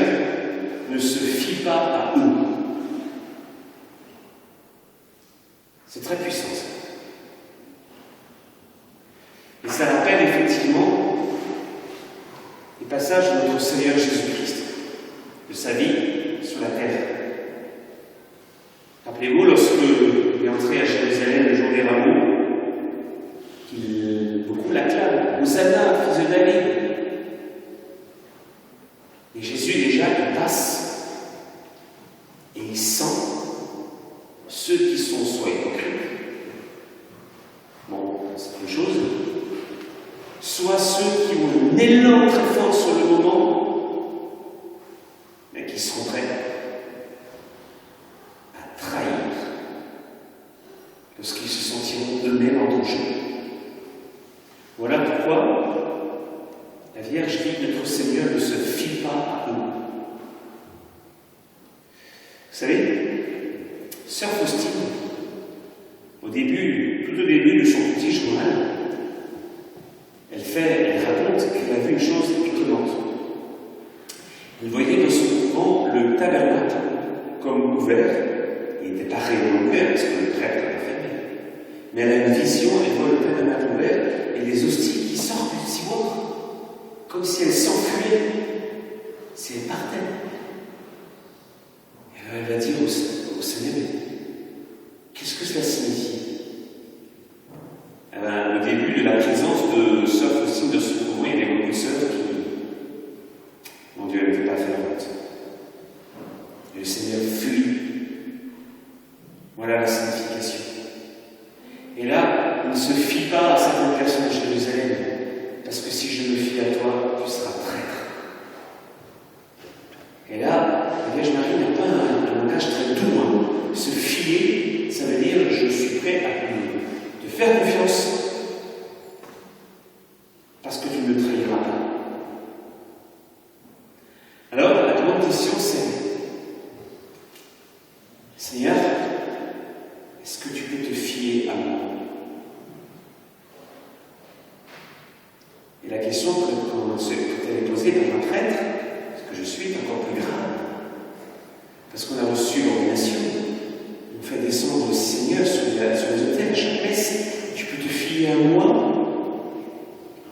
ne se fie pas à eux. C'est très puissant, ça. Et ça rappelle effectivement les passages de notre Seigneur Jésus-Christ, de sa vie sur la terre. Rappelez-vous, lorsque il est entré à Jérusalem le jour des Rameaux, beaucoup l'acclament. Hosanna, fils de David. Et Jésus, déjà, il passe et il sent ceux qui sont soit hypocrites. Bon, c'est une chose. Soit ceux qui ont un élan très fort sur le je dis que notre Seigneur ne se fie pas à nous. Vous savez, Sœur Faustine, tout au début de son petit journal, elle raconte qu'elle a vu une chose étonnante. Elle voyait dans son couvent le tabernacle comme ouvert. Il n'était pas réellement ouvert parce que le prêtre l'avait fermé. Mais elle a une vision, elle voit le tabernacle ouvert et les hosties qui sortent du ciboire, comme si elles s'enfuyaient, si elles partaient. Et alors elle va dire au Seigneur, qu'est-ce que cela signifie? Au début de la présence de Sœur Faustine de ce couvent, il y avait beaucoup de sœurs qui, mon Dieu, elle n'était pas fervente. Et le Seigneur fuit. Voilà la signification. Et là, il ne se fie pas à certaines personnes de Jérusalem, parce que si je me fie à toi, tu seras traître. Et là, la Vierge Marie n'a pas un langage très doux. Hein. Se fier, ça veut dire je suis prêt à te faire confiance, parce que tu ne me trahiras pas. Alors, la grande question c'est, Seigneur, est-ce que tu peux te fier à moi? Et la question, quand elle est posée par un prêtre, ce que je suis, est encore plus grave. Parce qu'on a reçu l'ordination, on fait descendre le Seigneur sur les autels, chaque messe. Tu peux te fier à moi,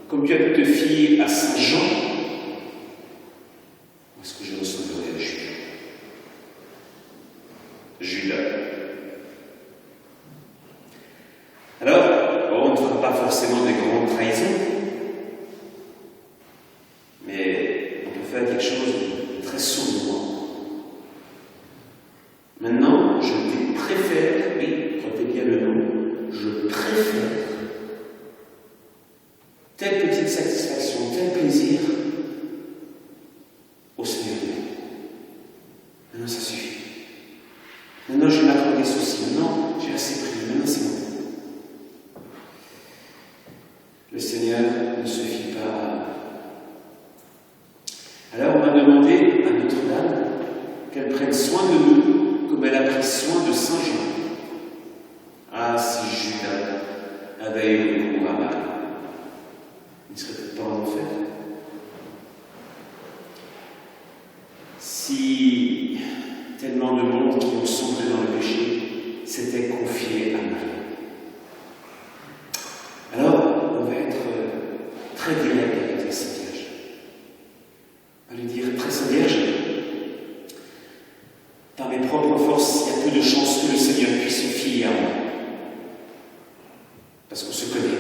comme tu as pu te fier à Saint Jean. Ou est-ce que je ressemblerai à Judas? Alors, on ne fera pas forcément des grandes trahisons, mais on peut faire quelque chose de très sournois. Maintenant, je préfère, oui, notez bien le nom, je préfère telle petite satisfaction, tel plaisir au Seigneur. Maintenant, ça suffit. Maintenant, je m'accorde des soucis. Maintenant, j'ai assez prié. Maintenant, c'est bon. Le Seigneur ne se fie pas à nous. Alors, on va demander à Notre-Dame qu'elle prenne soin de nous, comme elle a pris soin de Saint Jean. Ah, si Judas avait eu recours à Marie, il ne serait peut-être pas en enfer. Si tellement de monde qui ont sombré dans le péché s'était confié à Marie. Alors, on va être très direct avec la Sainte Vierge. On va lui dire, très Sainte Vierge, par mes propres forces, il y a peu de chances que le Seigneur puisse se fier à moi. Parce qu'on se connaît.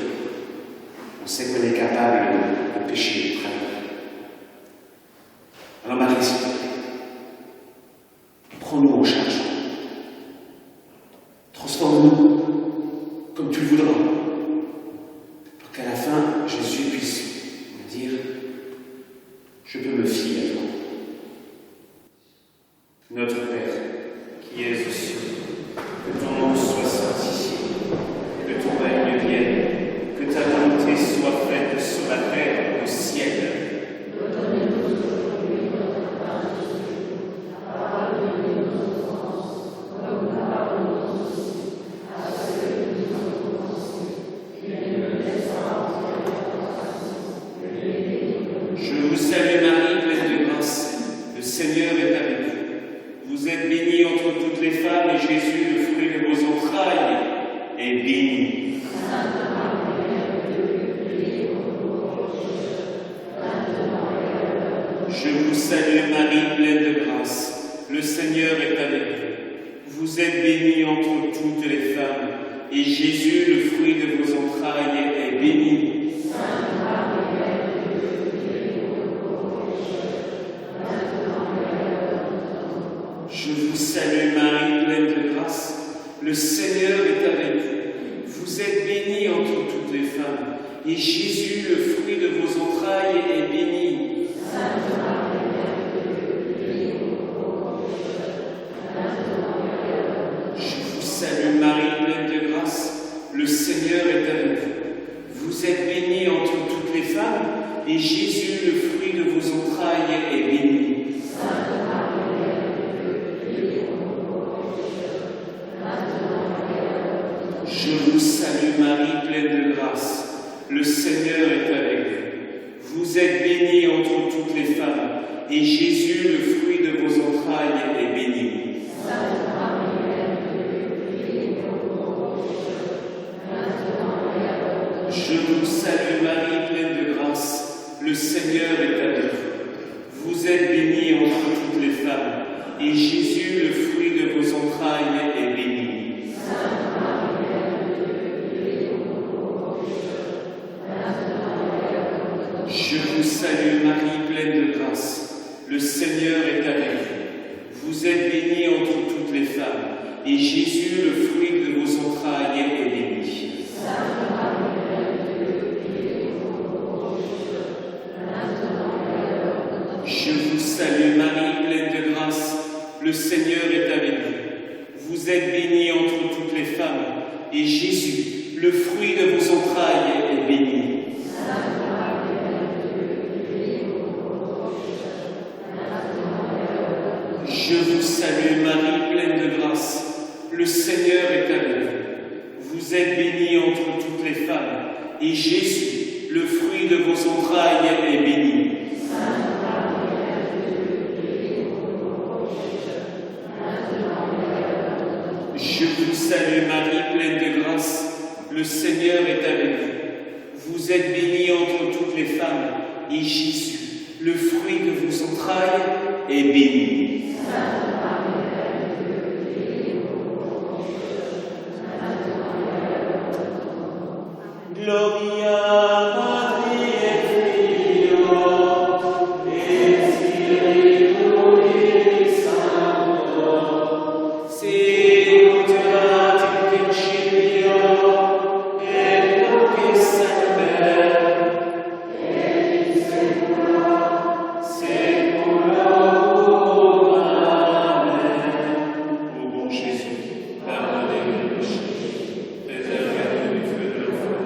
On sait qu'on est capable de pécher, de trahir. Alors Marie, s'il te plaît, prends-nous en charge. Transforme-nous comme tu le voudras. Pour qu'à la fin, Jésus puisse me dire, je peux me fier à toi. Notre Père, qui es aux cieux, que ton nom soit sanctifié, que ton règne vienne, que ta volonté soit faite sur la terre au ciel. Donne-nous aujourd'hui notre pain de ce jour. Pardonne-nous nos offenses, comme nous pardonnons aussi à ceux qui nous ont offensés. Et ne nous laisse pas entrer en tentation, mais délivre-nous. Je vous salue Marie, pleine de grâce, le Seigneur est avec vous. Vous êtes bénie entre toutes les femmes, et Jésus, le fruit de vos entrailles, est béni. Sainte Marie, Mère de Dieu, priez pour nous pauvres pécheurs, maintenant et à l'heure de notre mort. Je vous salue Marie, pleine de grâce, le Seigneur est avec vous. Vous êtes bénie entre toutes les femmes, et Jésus, le fruit de vos entrailles, est béni. Sainte Marie, Mère de Dieu, priez pour nous pauvres pécheurs, maintenant et à l'heure de notre mort. Je vous salue Marie, pleine de grâce, le Seigneur est avec vous. Vous êtes bénie entre toutes les femmes, et Jésus, le fruit de vos entrailles, est béni. Sainte Marie, Mère de Dieu, priez pour nous pauvres pécheurs, maintenant et à l'heure de notre mort. Je vous salue Marie, pleine de grâce, le Seigneur est avec vous. Vous êtes bénie entre toutes les femmes, et Jésus, le fruit et Jésus, le fruit de vos entrailles, est béni. Je vous salue Marie, pleine de grâce, le Seigneur est avec vous. Vous êtes bénie entre toutes les femmes, et Jésus, le fruit de vos entrailles, est béni. Je vous salue Marie, pleine de grâce, le Seigneur est avec vous. Vous êtes bénie entre toutes les femmes, et Jésus, le fruit de vos entrailles, est béni. Je vous salue Marie, pleine de grâce, le Seigneur est avec vous. Vous êtes bénie entre toutes les femmes, et Jésus, le fruit de vos entrailles, est béni. Je vous salue Marie, pleine de grâce, le Seigneur est avec vous. Vous êtes bénie entre toutes les femmes, et Jésus, le fruit de vos entrailles, est béni. Je vous salue Marie, pleine de grâce, le Seigneur est avec vous. Vous êtes bénie entre toutes les femmes, et Jésus, le fruit de vos entrailles, est béni. Gloria Patri et Filio et Spiritus Sancto, sicut erat in principio et nunc et semper et in saecula saeculorum. Amen. Ô bon Jésus, pardonnez-nous nos péchés, préservez-nous du feu de l'enfer,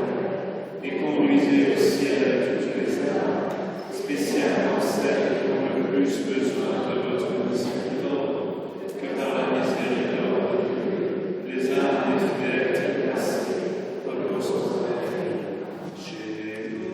et conduisez au ciel toutes les âmes, spécialement celles qui ont le plus besoin de votre miséricorde, que par la miséricorde de Dieu, les âmes des fidèles trépassées reposent en paix. Jésus,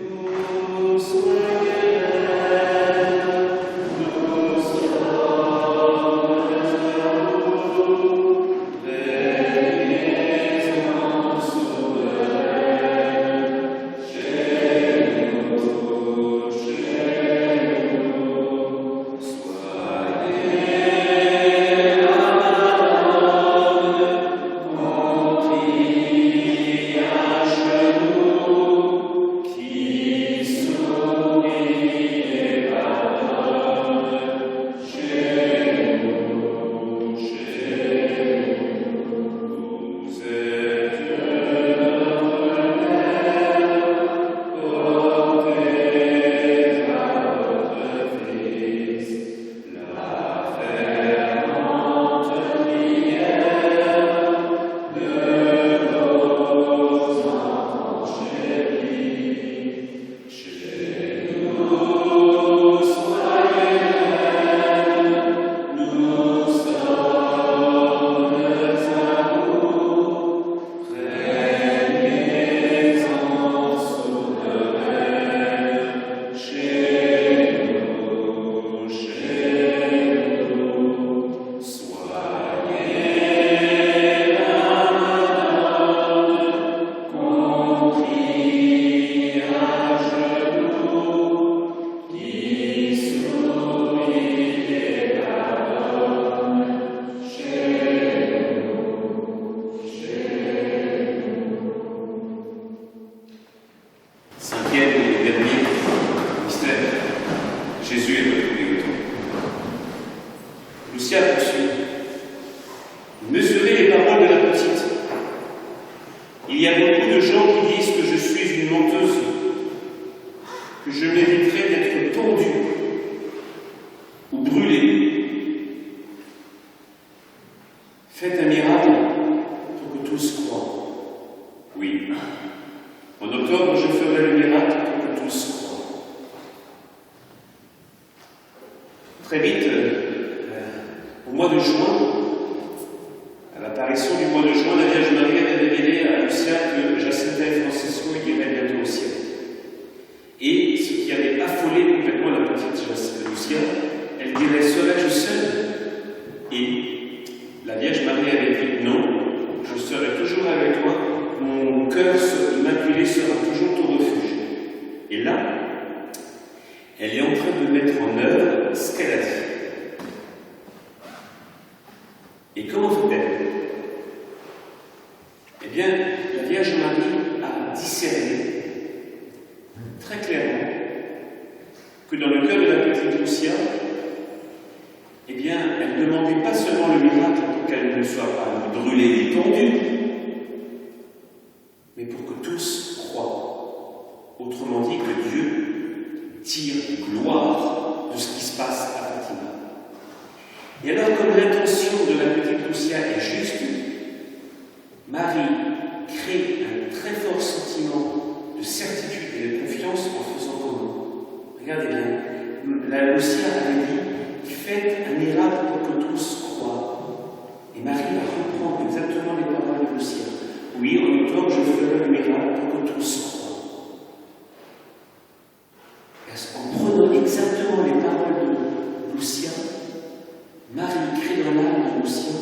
cinquième et dernier mystère, Jésus est retourné au temple. Lucia poursuit. Mesurez les paroles de la petite. Il y a beaucoup de gens qui disent que je suis une menteuse, que je mériterais d'être tondue ou brûlée. Faites un miracle pour que tous croient. Oui. En octobre, je ferai le miracle pour que tous croient. Très vite, au mois de juin, à l'apparition du mois de juin, la Vierge Marie avait révélé à Lucia que Jacinta et Francesco iraient bientôt au ciel. Et ce qui avait affolé complètement la petite Lucia, cœur immaculé sera toujours ton refuge. Et là, elle est en train de mettre en œuvre ce qu'elle a dit. Et comment fait-elle? Eh bien, la Vierge Marie a discerné très clairement que dans le cœur de la petite Lucia, eh bien, elle ne demandait pas seulement le miracle pour qu'elle ne soit pas brûlée et pendue, mais pour que tous croient. Autrement dit, que Dieu tire gloire de ce qui se passe à Fatima. Et alors, comme l'intention de la petite Lucia est juste, Marie crée un très fort sentiment de certitude et de confiance en faisant comment? Regardez bien, la Lucia avait dit: faites un miracle pour que tous croient. Et Marie va reprendre exactement les paroles de Lucia. Oui, en même temps, je ferai le miracle pour que tous croient. En prenant exactement les paroles de Lucia, Marie crée dans l'âme de Lucia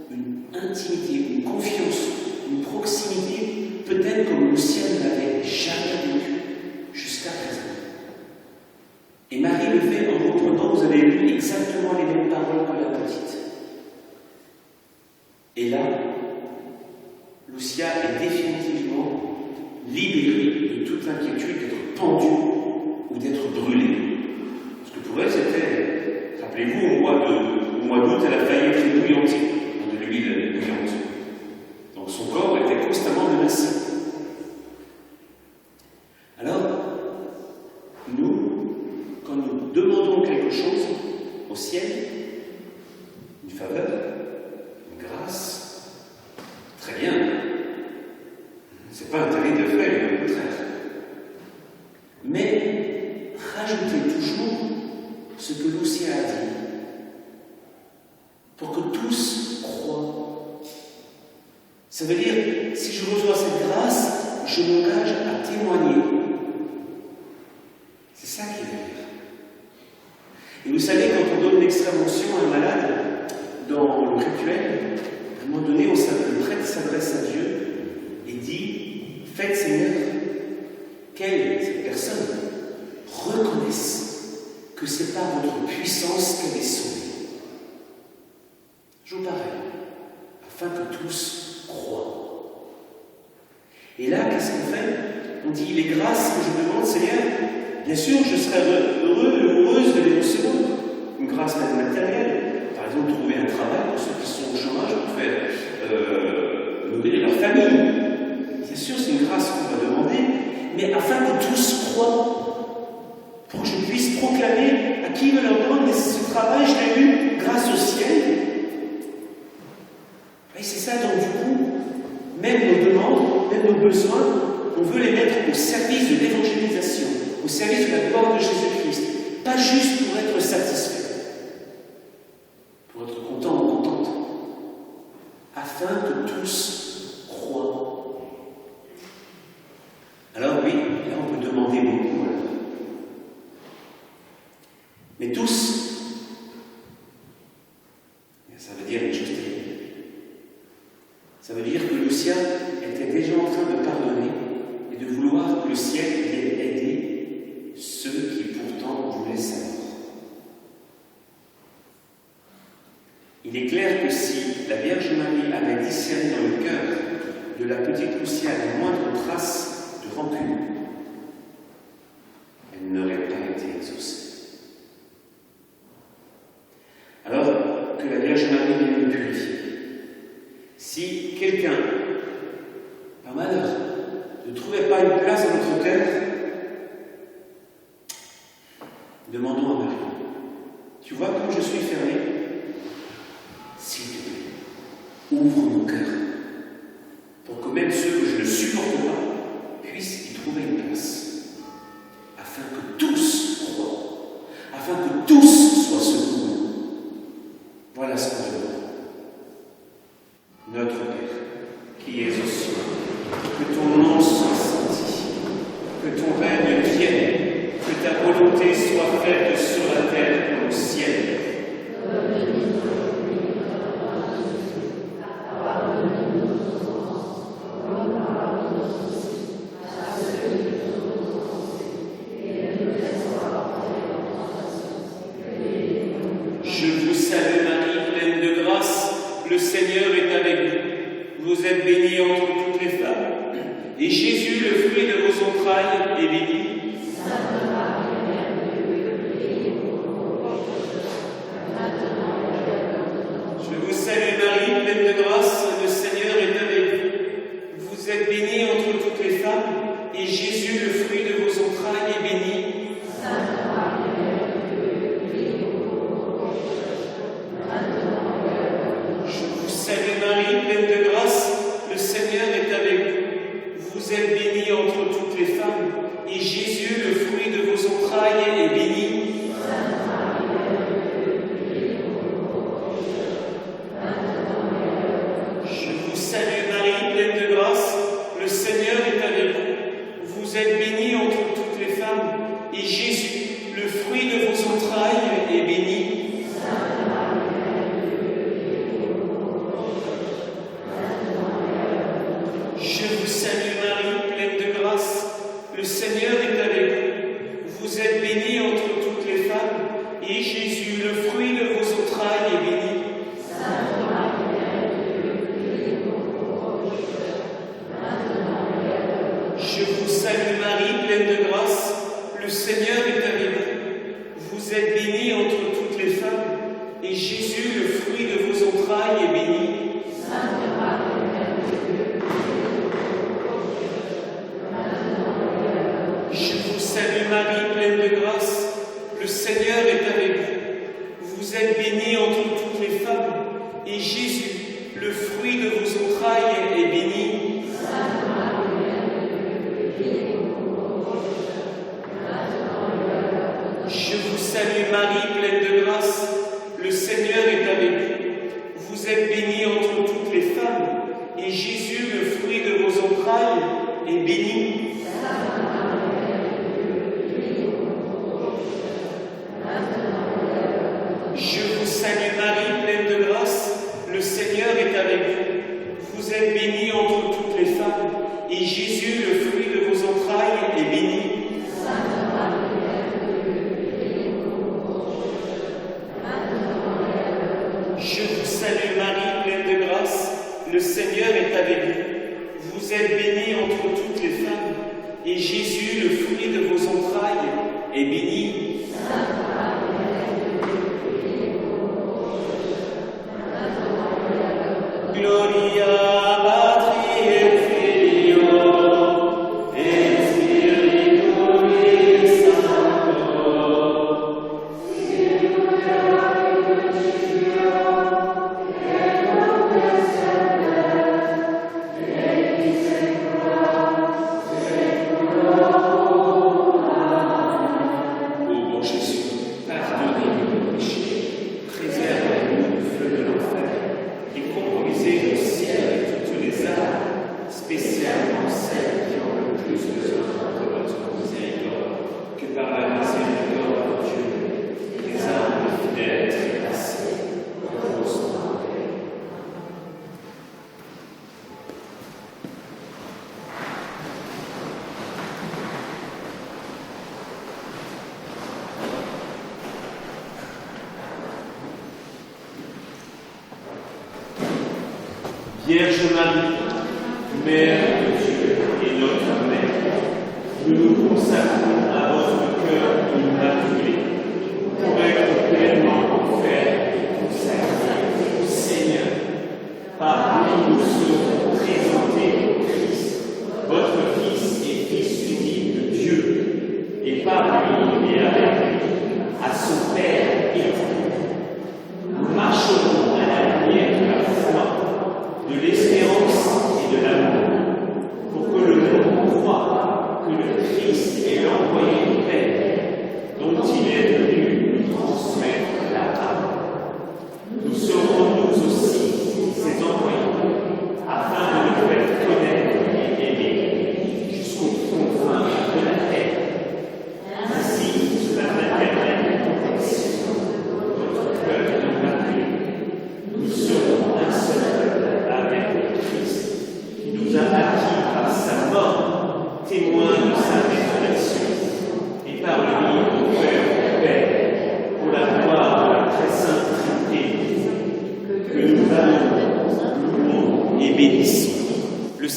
une intimité, une confiance, une proximité, peut-être comme Lucia ne l'avait jamais vécue jusqu'à présent. Et Marie le fait en reprenant, vous avez lu, exactement les mêmes paroles que la petite. Et là, Lucia est définitivement libérée de toute inquiétude d'être pendue ou d'être brûlée. Parce que pour elle, c'était, rappelez-vous, au mois d'août, elle a failli être bouillantée dans de l'huile bouillante. Donc son corps était constamment menacé. Alors, nous, quand nous demandons quelque chose au ciel, une faveur, une grâce, très bien. C'est pas interdit de faire, au contraire. Mais rajoutez toujours ce que Lucia a dit, pour que tous croient. Ça veut dire, si je reçois cette grâce, je m'engage à témoigner. C'est ça qui veut dire. Et vous savez, quand on donne l'extrême-onction à un malade, dans le rituel, à un moment donné, le prêtre s'adresse à Dieu et dit: faites, Seigneur, cette personne reconnaisse que c'est par votre puissance qu'elle est sauvée. Je vous pareil, afin que tous croient. Et là, qu'est-ce qu'on fait? On dit: les grâces que je demande, Seigneur, bien sûr, je serai heureux et heureuse de les recevoir. Une grâce matérielle, par exemple, trouver un travail pour ceux qui sont au chômage, pour faire nourrir leur famille. Bien sûr, c'est une grâce qu'on va demander, mais afin que tous croient, pour que je puisse proclamer à qui me le demande: mais ce travail, je l'ai eu grâce au ciel. Et c'est ça, donc du coup, même nos demandes, même nos besoins, on veut les mettre au service de l'évangélisation, au service de la gloire de Jésus-Christ, pas juste pour être satisfait, pour être content ou contente, afin que tous croient. Alors oui, là on peut demander beaucoup. Mais tous, ça veut dire une chose terrible. Ça veut dire que Lucia était déjà en train de pardonner et de vouloir que le ciel ait aidé ceux qui pourtant voulaient sa mort. Il est clair que si la Vierge Marie avait discerné dans le cœur de la petite Lucia la moindre trace de rancune, elle n'aurait pas été exaucée. Alors que la Vierge Marie vienne nous purifier. Si quelqu'un, par malheur, ne trouvait pas une place dans notre cœur, demandons à Marie: tu vois comme je suis fermé? S'il te plaît, ouvre mon cœur, pour que même ceux que je ne supporte pas puissent y trouver une place, afin que tous croient, afin que tous soient secourus. Voilà ce qu'on demande. Notre Père, qui es aux cieux, que ton nom soit sanctifié, que ton règne vienne, que ta volonté soit faite sur la terre comme au ciel. Pardonne-nous nos offenses, comme nous pardonnons Seigneur est avec vous. Vous êtes bénie entre toutes les femmes, et Jésus, le fruit de vos entrailles, est béni. Sainte Marie, Mère de Dieu, priez pour nous pécheurs, maintenant et à l'heure de notre mort. Je vous salue Marie, pleine de grâce, le Seigneur est avec vous. Vous êtes bénie entre toutes les femmes, et Jésus, le fruit de vos entrailles, est béni. Sainte Marie, Mère de Dieu, priez pour nous pécheurs, maintenant et à l'heure de notre mort. Je vous salue Marie, pleine de grâce, le Seigneur est avec vous. Vous êtes bénie entre toutes les femmes, et Jésus, le fruit de vos entrailles, est béni. Sainte Marie, Mère de Dieu, priez pour nous pécheurs, maintenant et à l'heure de notre mort. Je vous salue Marie, pleine de grâce, le Seigneur est avec vous. Vous êtes bénie entre toutes les femmes, et Jésus, le fruit de vos entrailles, est béni. Sainte Marie, Mère de Dieu, priez pour nous pécheurs, maintenant et à l'heure de notre mort. Je vous salue Marie, pleine de grâce, le Seigneur est avec vous. Vous êtes bénie entre toutes les femmes, et Jésus, le fruit de vos entrailles, est béni. Sainte Marie, Mère de Dieu, priez pour nous pécheurs, maintenant et à l'heure de notre mort. Je vous salue Marie, pleine de grâce, le Seigneur est avec vous. Vous êtes bénie entre toutes les femmes, et Jésus, le fruit de vos entrailles, est béni. Sainte Marie, Mère de Dieu, priez pour nous pécheurs, maintenant et à l'heure de notre mort. Je vous salue Marie, pleine de grâce, le Seigneur est avec vous. Vous êtes bénie entre toutes les femmes, et Jésus, le fruit de vos entrailles, est béni. Sainte Marie, Mère de Dieu, priez pour nous pécheurs, maintenant et à l'heure de notre mort. Je vous salue Marie, pleine de grâce, le Seigneur est avec vous. Vous êtes bénie entre toutes les femmes, et Jésus, le fruit de vos entrailles, est béni. Sainte Marie, Mère de Dieu, priez pour nous pécheurs, maintenant et à l'heure de notre mort. Je vous salue Marie, pleine de grâce, le Seigneur est avec vous. Vous êtes bénie entre toutes les femmes, et Jésus, le fruit de vos entrailles, est béni. Sainte Marie, Mère de Dieu, priez pour nous pécheurs, maintenant et à l'heure de notre mort. Je vous salue Marie, pleine de grâce, le Seigneur est avec vous. Vous êtes bénie entre toutes les femmes, et Jésus, le fruit de vos entrailles, est béni. Sainte Marie, Mère de Dieu, priez pour nous pécheurs, maintenant et à l'heure de notre mort. Gloria Patri et Filio et Spiritui Sancto. Ô bon Jésus, pardonnez-nous nos péchés, préservez-nous du feu de l'enfer, et conduisez au ciel toutes les âmes, spécialement celles qui ont le plus besoin de votre miséricorde, que par la miséricorde de Dieu, les âmes fidèles trépassées reposent en paix. Vierge Marie, Mère de Dieu et notre Mère, nous nous consacrons à votre cœur immaculé pour être pleinement offerts et consacrés au Seigneur. Par lui, nous serons présentés au Christ, votre Fils et Fils unique de Dieu, et par lui et avec lui, à son Père éternel. Nous marcherons à la lumière de la foi, de l'espérance et de l'amour, pour que le monde croie que le Christ est l'envoyé du Père, dont il est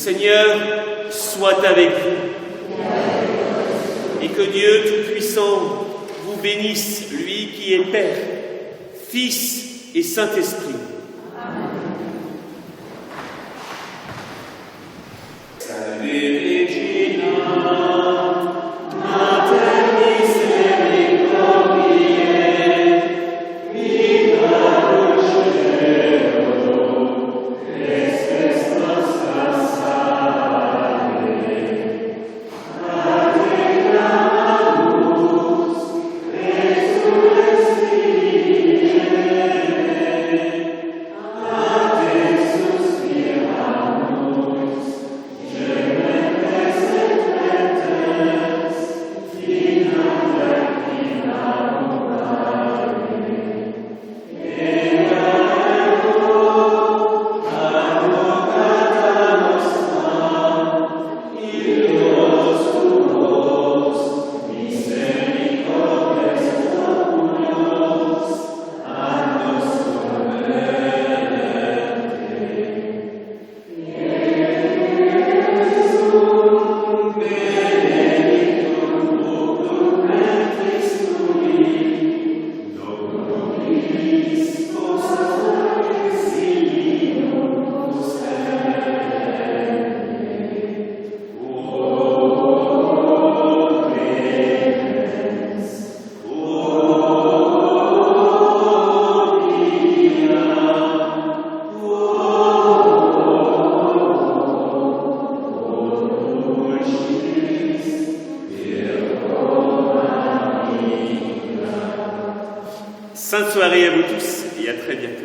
Seigneur soit avec vous. Et que Dieu Tout-Puissant vous bénisse, lui qui est Père, Fils et Saint-Esprit. Salve Regina, Mater misericordiae, vita dulcedo, Christus nostra salve. Ate clamamus, resurrextigere, ate suspiramus, gementes et pentes, fina tecina mobile. Ega ego, advocata nostra, illos tuos, misericordes oculos, ad nos convertente. Jesum benedictum fructum ventris tui, nobis post exilium servere. O clemens, o pia, o dulcis Sainte soirée à vous tous et à très bientôt.